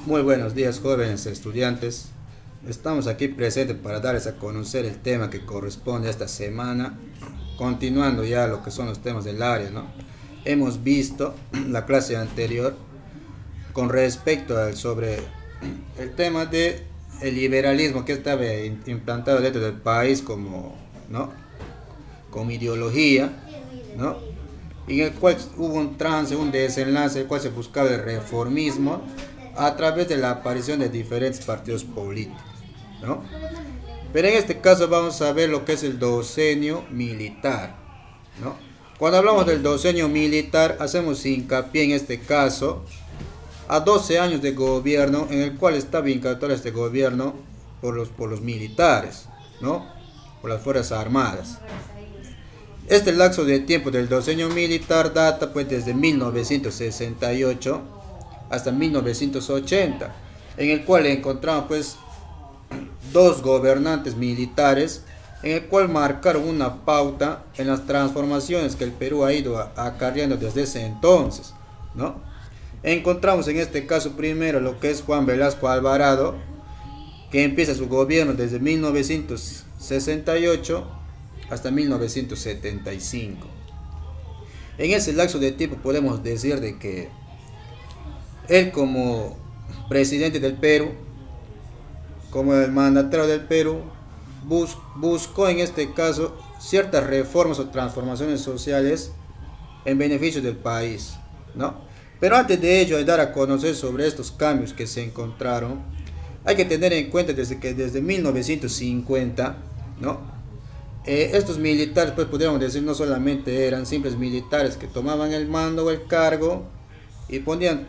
Muy buenos días, jóvenes estudiantes. Estamos aquí presentes para darles a conocer el tema que corresponde a esta semana, continuando ya lo que son los temas del área, ¿no? Hemos visto la clase anterior con respecto sobre el tema de el liberalismo que estaba implantado dentro del país como, ¿no? Como ideología, ¿no? Y en el cual hubo un trance, un desenlace, en el cual se buscaba el reformismo a través de la aparición de diferentes partidos políticos, ¿no? Pero en este caso vamos a ver lo que es el docenio militar, ¿no? Cuando hablamos del docenio militar, hacemos hincapié en este caso a 12 años de gobierno en el cual está vinculado este gobierno por los militares, ¿no? Por las Fuerzas Armadas. Este lapso de tiempo del docenio militar data pues desde 1968 hasta 1980, en el cual encontramos pues dos gobernantes militares en el cual marcaron una pauta en las transformaciones que el Perú ha ido acarreando desde ese entonces, ¿no? Encontramos en este caso primero lo que es Juan Velasco Alvarado, que empieza su gobierno desde 1968 hasta 1975. En ese lapso de tiempo podemos decir de que él como presidente del Perú, como el mandatario del Perú, buscó en este caso ciertas reformas o transformaciones sociales en beneficio del país, ¿no? Pero antes de ello, de dar a conocer sobre estos cambios que se encontraron, hay que tener en cuenta desde 1950, ¿no? Estos militares, pues podríamos decir, no solamente eran simples militares que tomaban el mando o el cargo y ponían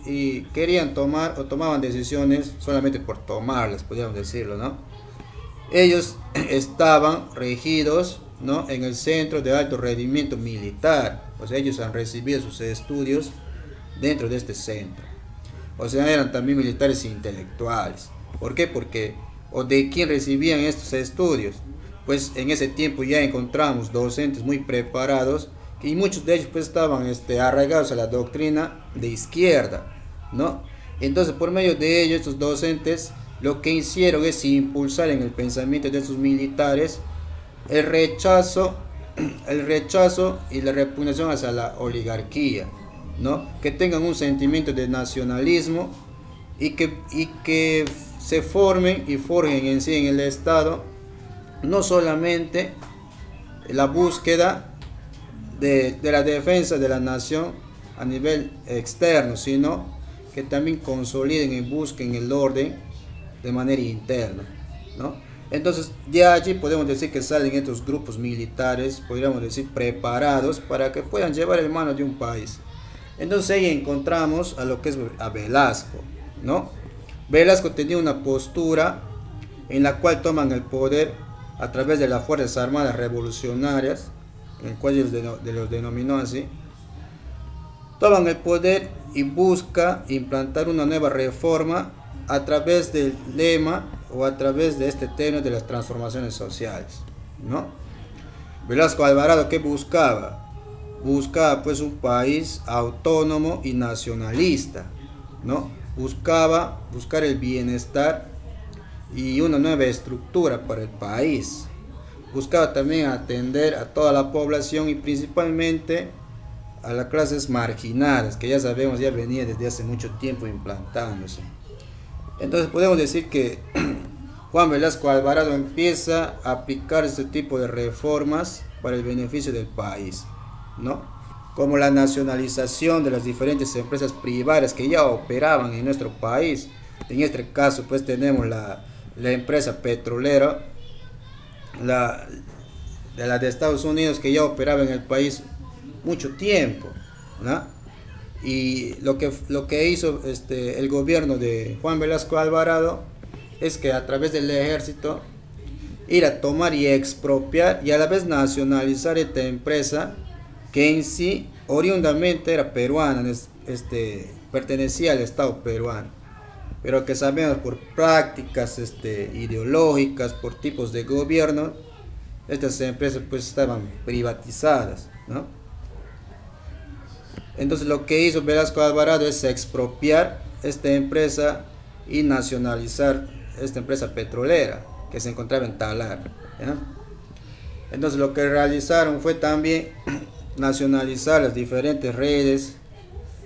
y querían tomar o tomaban decisiones solamente por tomarlas, podríamos decirlo, ¿no? Ellos estaban regidos, ¿no? En el Centro de Alto Rendimiento Militar, o sea, ellos han recibido sus estudios dentro de este centro. O sea, eran también militares intelectuales. ¿Por qué? Porque, o de quién recibían estos estudios, pues en ese tiempo ya encontramos docentes muy preparados y muchos de ellos pues estaban arraigados a la doctrina de izquierda, ¿no? Entonces, por medio de ellos, estos docentes lo que hicieron es impulsar en el pensamiento de estos militares el rechazo y la repugnación hacia la oligarquía, ¿no? Que tengan un sentimiento de nacionalismo y que se formen y forjen en sí en el Estado no solamente la búsqueda de la defensa de la nación a nivel externo, sino que también consoliden y busquen el orden de manera interna, ¿no? Entonces, de allí podemos decir que salen estos grupos militares, podríamos decir, preparados para que puedan llevar el mano de un país. Entonces ahí encontramos a lo que es a Velasco, ¿no? Velasco tenía una postura en la cual toman el poder a través de las Fuerzas Armadas Revolucionarias, en el cual los denominó así. Toman el poder y busca implantar una nueva reforma a través del lema o a través de este tema de las transformaciones sociales, ¿no? Velasco Alvarado, ¿qué buscaba? Buscaba pues un país autónomo y nacionalista, ¿no? Buscar el bienestar y una nueva estructura para el país. Buscaba también atender a toda la población y principalmente a las clases marginadas, que ya sabemos ya venía desde hace mucho tiempo implantándose. Entonces podemos decir que Juan Velasco Alvarado empieza a aplicar este tipo de reformas para el beneficio del país, ¿no? Como la nacionalización de las diferentes empresas privadas que ya operaban en nuestro país. En este caso pues tenemos la empresa petrolera, de Estados Unidos, que ya operaba en el país mucho tiempo, ¿no? Y lo que hizo el gobierno de Juan Velasco Alvarado es que a través del ejército ir a tomar y expropiar y a la vez nacionalizar esta empresa que en sí oriundamente era peruana, pertenecía al Estado peruano, pero que sabemos por prácticas ideológicas, por tipos de gobierno, estas empresas pues estaban privatizadas, ¿no? Entonces lo que hizo Velasco Alvarado es expropiar esta empresa y nacionalizar esta empresa petrolera que se encontraba en Talar, ¿ya? Entonces lo que realizaron fue también nacionalizar las diferentes redes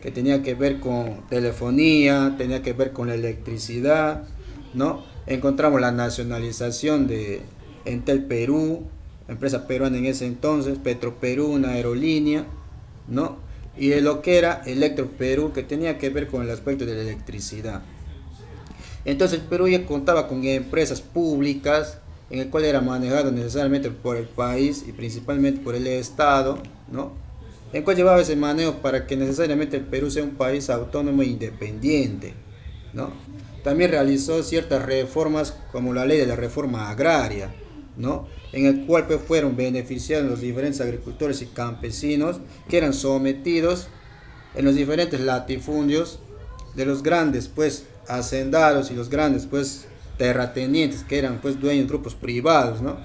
que tenía que ver con telefonía, tenía que ver con la electricidad, ¿no? Encontramos la nacionalización de Entel Perú, empresa peruana en ese entonces, Petroperú, una aerolínea, ¿no? Y de lo que era Electroperú, que tenía que ver con el aspecto de la electricidad. Entonces el Perú ya contaba con empresas públicas, en el cual era manejado necesariamente por el país y principalmente por el Estado, ¿no? En el cual llevaba ese manejo para que necesariamente el Perú sea un país autónomo e independiente, ¿no? También realizó ciertas reformas como la ley de la reforma agraria, ¿no? En el cual pues, fueron beneficiados los diferentes agricultores y campesinos que eran sometidos en los diferentes latifundios de los grandes pues hacendados y los grandes pues terratenientes que eran pues dueños de grupos privados, ¿no?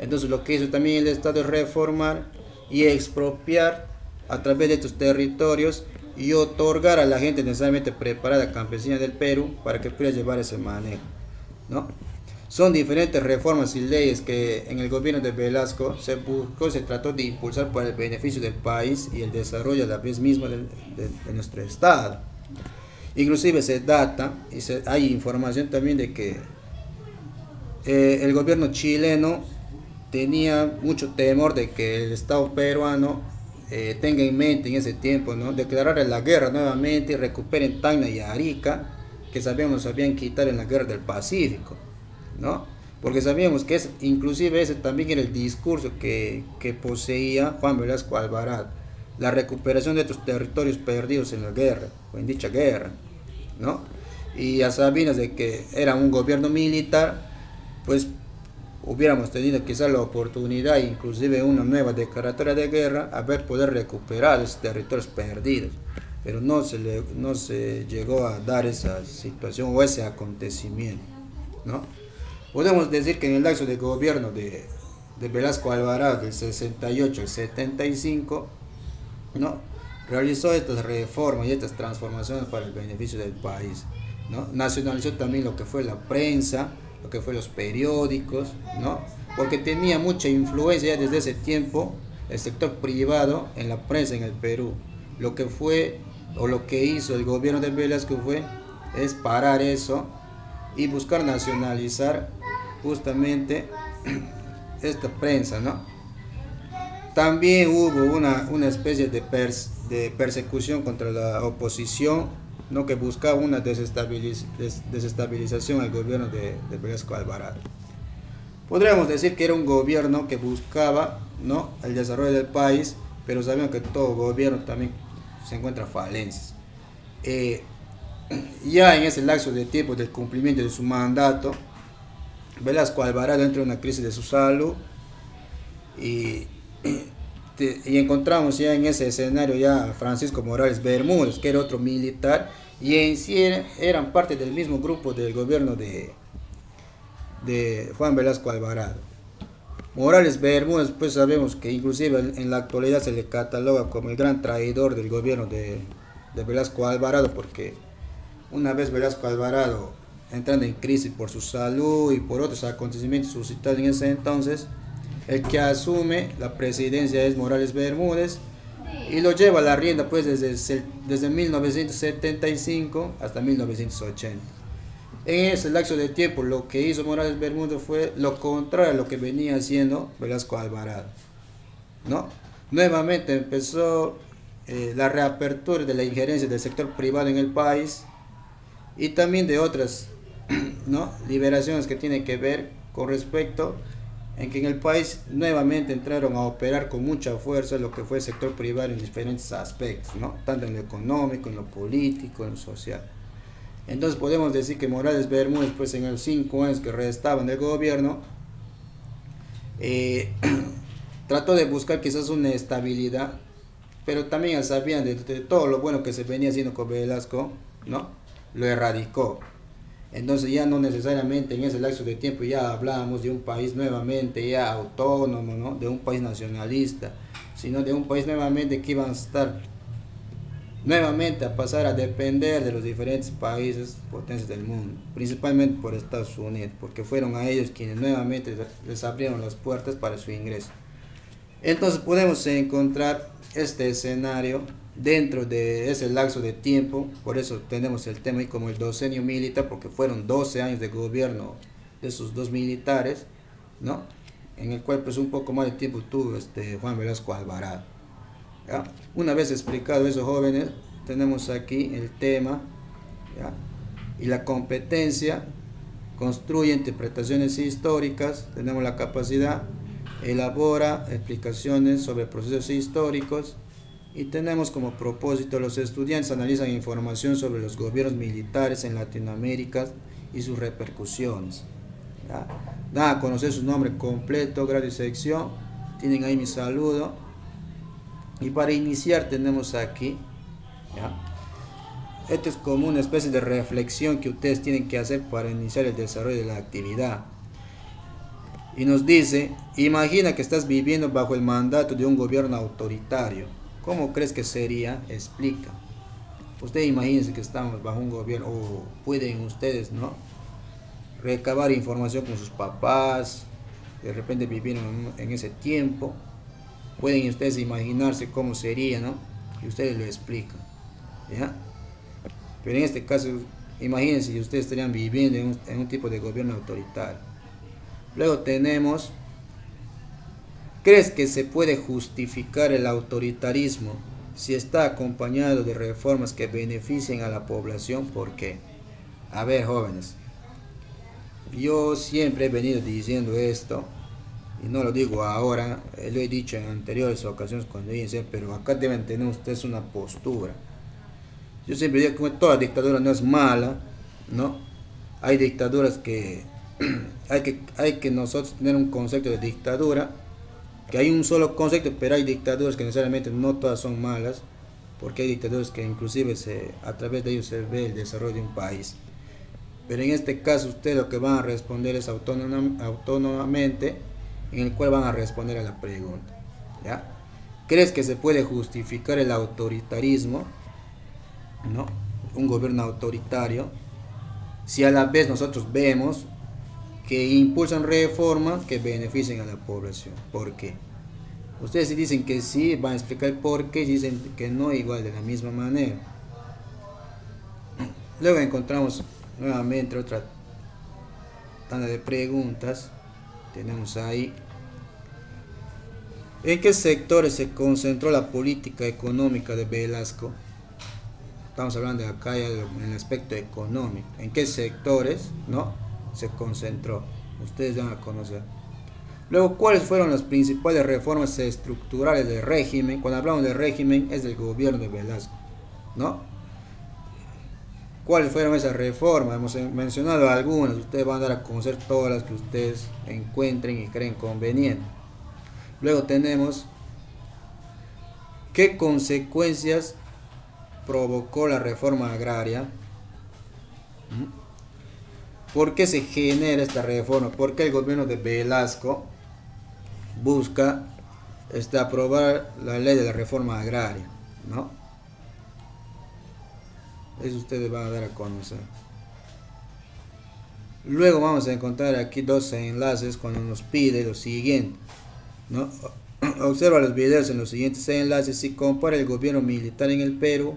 Entonces lo que hizo también el Estado es reformar y expropiar a través de estos territorios y otorgar a la gente necesariamente preparada campesina del Perú para que pudiera llevar ese manejo, ¿no? Son diferentes reformas y leyes que en el gobierno de Velasco se buscó, se trató de impulsar para el beneficio del país y el desarrollo a la vez misma de nuestro estado. Inclusive se data y hay información también de que el gobierno chileno tenía mucho temor de que el Estado peruano tenga en mente en ese tiempo, ¿no? Declarar la guerra nuevamente y recuperen Tacna y Arica, que sabíamos habían quitado en la guerra del Pacífico, ¿no? Porque sabíamos que inclusive ese también era el discurso que poseía Juan Velasco Alvarado, la recuperación de estos territorios perdidos en la guerra, o en dicha guerra, ¿no? Y a sabiendas de que era un gobierno militar, pues hubiéramos tenido quizás la oportunidad, inclusive una nueva declaratoria de guerra, haber poder recuperar esos territorios perdidos, pero no se llegó a dar esa situación o ese acontecimiento, ¿no? Podemos decir que en el lapso de gobierno de Velasco Alvarado del 68 al 75, ¿no? Realizó estas reformas y estas transformaciones para el beneficio del país, ¿no? Nacionalizó también lo que fue la prensa, lo que fue los periódicos, ¿no? Porque tenía mucha influencia ya desde ese tiempo el sector privado en la prensa en el Perú. Lo que fue o lo que hizo el gobierno de Velasco es parar eso y buscar nacionalizar justamente esta prensa, ¿no? También hubo una especie de persecución contra la oposición, ¿no? Que buscaba una desestabilización al gobierno de Velasco Alvarado. Podríamos decir que era un gobierno que buscaba, ¿no? El desarrollo del país, pero sabemos que todo gobierno también se encuentra falencias. Ya en ese lapso de tiempo del cumplimiento de su mandato, Velasco Alvarado entra en una crisis de su salud y encontramos ya en ese escenario ya a Francisco Morales Bermúdez, que era otro militar, y en sí eran parte del mismo grupo del gobierno de Juan Velasco Alvarado. Morales Bermúdez, pues sabemos que inclusive en la actualidad se le cataloga como el gran traidor del gobierno de Velasco Alvarado, porque una vez Velasco Alvarado entrando en crisis por su salud y por otros acontecimientos suscitados en ese entonces, el que asume la presidencia es Morales Bermúdez y lo lleva a la rienda pues desde 1975 hasta 1980. En ese lapso de tiempo lo que hizo Morales Bermúdez fue lo contrario a lo que venía haciendo Velasco Alvarado, ¿no? Nuevamente empezó la reapertura de la injerencia del sector privado en el país y también de otras, ¿no? Liberaciones que tienen que ver con respecto en que en el país nuevamente entraron a operar con mucha fuerza lo que fue el sector privado en diferentes aspectos, ¿no? Tanto en lo económico, en lo político, en lo social. Entonces podemos decir que Morales Bermúdez, pues en los 5 años que restaban del gobierno, trató de buscar quizás una estabilidad, pero también sabían de todo lo bueno que se venía haciendo con Velasco, ¿no? Lo erradicó. Entonces ya no necesariamente en ese lapso de tiempo ya hablábamos de un país nuevamente ya autónomo, ¿no? De un país nacionalista, sino de un país nuevamente que iba a estar nuevamente a pasar a depender de los diferentes países potencias del mundo, principalmente por Estados Unidos, porque fueron a ellos quienes nuevamente les abrieron las puertas para su ingreso. Entonces podemos encontrar este escenario dentro de ese lapso de tiempo. Por eso tenemos el tema ahí como el docenio militar, porque fueron 12 años de gobierno de esos dos militares, ¿no? En el cual pues un poco más de tiempo tuvo Juan Velasco Alvarado, ¿ya? Una vez explicado eso, jóvenes, tenemos aquí el tema, ¿ya? Y la competencia construye interpretaciones históricas. Tenemos la capacidad, elabora explicaciones sobre procesos históricos, y tenemos como propósito: los estudiantes analizan información sobre los gobiernos militares en Latinoamérica y sus repercusiones, ¿ya? Dan a conocer su nombre completo, grado y sección. Tienen ahí mi saludo. Y para iniciar tenemos aquí, ¿ya? Esto es como una especie de reflexión que ustedes tienen que hacer para iniciar el desarrollo de la actividad. Y nos dice: imagina que estás viviendo bajo el mandato de un gobierno autoritario. ¿Cómo crees que sería? Explica. Ustedes imagínense que estamos bajo un gobierno, o pueden ustedes, ¿no?, recabar información con sus papás, de repente vivieron en ese tiempo. Pueden ustedes imaginarse cómo sería, ¿no? Y ustedes lo explican, ¿ya? Pero en este caso, imagínense que ustedes estarían viviendo en un tipo de gobierno autoritario. Luego tenemos: ¿crees que se puede justificar el autoritarismo si está acompañado de reformas que beneficien a la población? ¿Por qué? A ver, jóvenes, yo siempre he venido diciendo esto, y no lo digo ahora, lo he dicho en anteriores ocasiones cuando hice, pero acá deben tener ustedes una postura. Yo siempre digo que toda dictadura no es mala, ¿no? Hay dictaduras que hay que nosotros tener un concepto de dictadura, que hay un solo concepto, pero hay dictaduras que necesariamente no todas son malas, porque hay dictaduras que inclusive a través de ellos se ve el desarrollo de un país. Pero en este caso ustedes lo que van a responder es autónomamente, en el cual van a responder a la pregunta, ¿ya? ¿Crees que se puede justificar el autoritarismo, ¿no?, un gobierno autoritario, si a la vez nosotros vemos que impulsan reformas que beneficien a la población? ¿Por qué? Ustedes si dicen que sí, van a explicar por qué. Si dicen que no, igual de la misma manera. Luego encontramos nuevamente otra tanda de preguntas. Tenemos ahí: ¿en qué sectores se concentró la política económica de Velasco? Estamos hablando de acá ya en el aspecto económico. ¿En qué sectores, no, se concentró? Ustedes van a conocer. Luego, ¿cuáles fueron las principales reformas estructurales del régimen? Cuando hablamos del régimen es del gobierno de Velasco, ¿no? ¿Cuáles fueron esas reformas? Hemos mencionado algunas. Ustedes van a dar a conocer todas las que ustedes encuentren y creen conveniente. Luego tenemos: ¿qué consecuencias provocó la reforma agraria? ¿Por qué se genera esta reforma? ¿Por qué el gobierno de Velasco busca aprobar la ley de la reforma agraria, ¿no? Eso ustedes van a dar a conocer. Luego vamos a encontrar aquí dos enlaces cuando nos pide lo siguiente, ¿no? Observa los videos en los siguientes enlaces y compara el gobierno militar en el Perú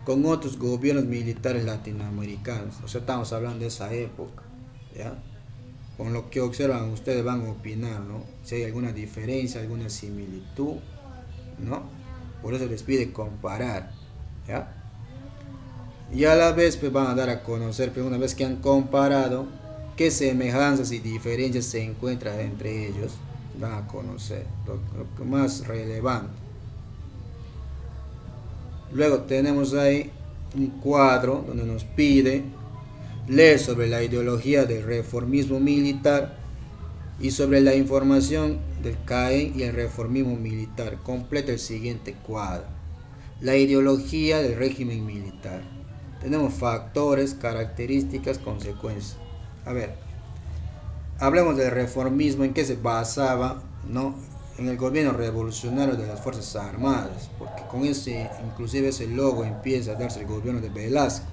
con otros gobiernos militares latinoamericanos. O sea, estamos hablando de esa época, ¿ya? Con lo que observan ustedes van a opinar, ¿no? Si hay alguna diferencia, alguna similitud, ¿no? Por eso les pide comparar, ¿ya? Y a la vez pues van a dar a conocer, pero una vez que han comparado, qué semejanzas y diferencias se encuentran entre ellos, van a conocer lo más relevante. Luego tenemos ahí un cuadro donde nos pide leer sobre la ideología del reformismo militar y sobre la información del CAE y el reformismo militar. Completa el siguiente cuadro. La ideología del régimen militar. Tenemos factores, características, consecuencias. A ver, hablemos del reformismo, en qué se basaba, ¿no? en el gobierno revolucionario de las Fuerzas Armadas, porque con ese, inclusive ese logo empieza a darse el gobierno de Velasco.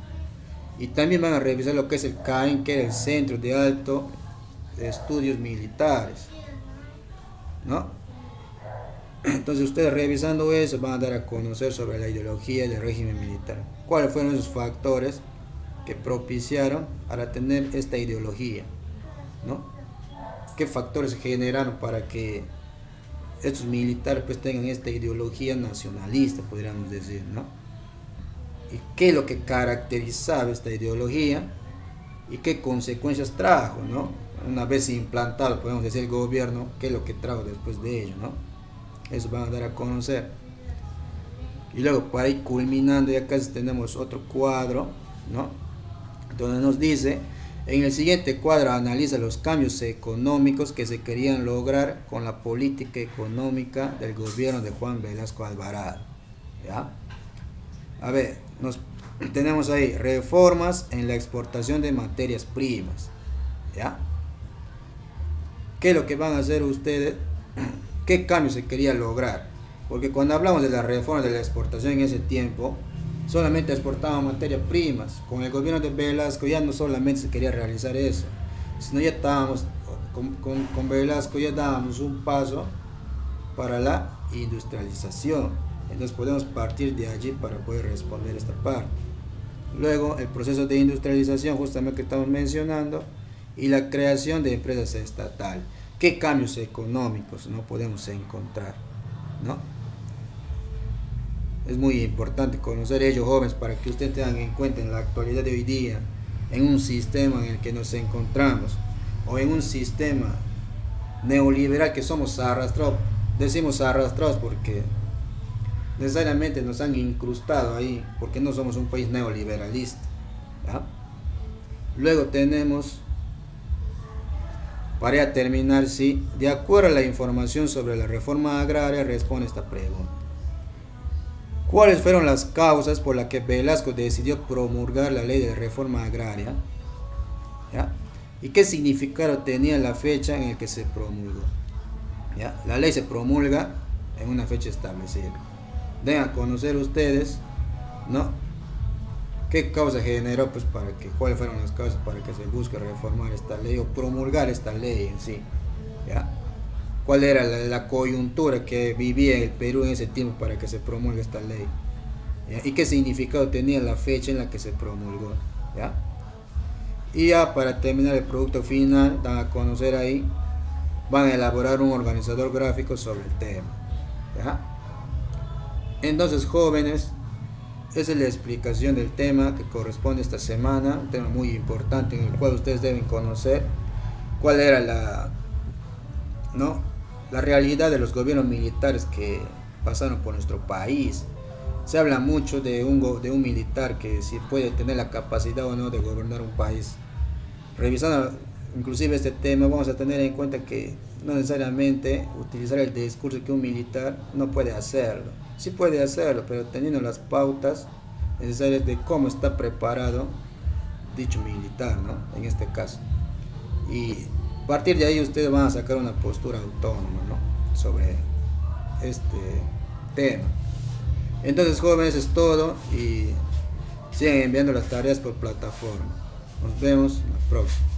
Y también van a revisar lo que es el CAIN, que era el Centro de Alto de Estudios Militares, ¿no? Entonces ustedes revisando eso van a dar a conocer sobre la ideología del régimen militar. ¿Cuáles fueron esos factores que propiciaron para tener esta ideología, ¿no? ¿Qué factores generaron para que estos militares pues tengan esta ideología nacionalista, podríamos decir, ¿no? ¿Y qué es lo que caracterizaba esta ideología y qué consecuencias trajo, ¿no? Una vez implantado, podemos decir, el gobierno, qué es lo que trajo después de ello, ¿no? Eso van a dar a conocer. Y luego para ir culminando, ya casi tenemos otro cuadro, ¿no? Donde nos dice, en el siguiente cuadro analiza los cambios económicos que se querían lograr con la política económica del gobierno de Juan Velasco Alvarado, ¿ya? A ver, tenemos ahí reformas en la exportación de materias primas, ¿ya? ¿Qué es lo que van a hacer ustedes? ¿Qué cambio se quería lograr? Porque cuando hablamos de la reforma de la exportación en ese tiempo, solamente exportaban materias primas. Con el gobierno de Velasco ya no solamente se quería realizar eso, sino ya estábamos, con Velasco ya dábamos un paso para la industrialización. Entonces podemos partir de allí para poder responder esta parte. Luego el proceso de industrialización justamente que estamos mencionando y la creación de empresas estatales. ¿Qué cambios económicos no podemos encontrar, ¿no? Es muy importante conocer ellos, jóvenes, para que ustedes tengan en cuenta en la actualidad de hoy día, en un sistema en el que nos encontramos, o en un sistema neoliberal que somos arrastrados. Decimos arrastrados porque necesariamente nos han incrustado ahí, porque no somos un país neoliberalista, ¿ya? Luego tenemos, para terminar, sí, de acuerdo a la información sobre la reforma agraria, responde esta pregunta. ¿Cuáles fueron las causas por las que Velasco decidió promulgar la ley de reforma agraria? ¿Ya? ¿Y qué significado tenía la fecha en la que se promulgó? ¿Ya? La ley se promulga en una fecha establecida. Den a conocer ustedes, ¿no? ¿Qué causa generó, pues, cuáles fueron las causas para que se busque reformar esta ley o promulgar esta ley en sí? ¿Ya? ¿Cuál era la coyuntura que vivía el Perú en ese tiempo para que se promulgue esta ley? ¿Ya? ¿Y qué significado tenía la fecha en la que se promulgó? ¿Ya? Y ya para terminar el producto final, dan a conocer ahí, van a elaborar un organizador gráfico sobre el tema. ¿Ya? Entonces, jóvenes, esa es la explicación del tema que corresponde esta semana, un tema muy importante en el cual ustedes deben conocer cuál era la realidad de los gobiernos militares que pasaron por nuestro país. Se habla mucho de un militar que si puede tener la capacidad o no de gobernar un país. Revisando inclusive este tema, vamos a tener en cuenta que no necesariamente utilizar el discurso que un militar no puede hacerlo. Sí puede hacerlo, pero teniendo las pautas necesarias de cómo está preparado dicho militar, ¿no? En este caso. Y a partir de ahí ustedes van a sacar una postura autónoma, ¿no? Sobre este tema. Entonces, jóvenes, es todo y sigan enviando las tareas por plataforma. Nos vemos en la próxima.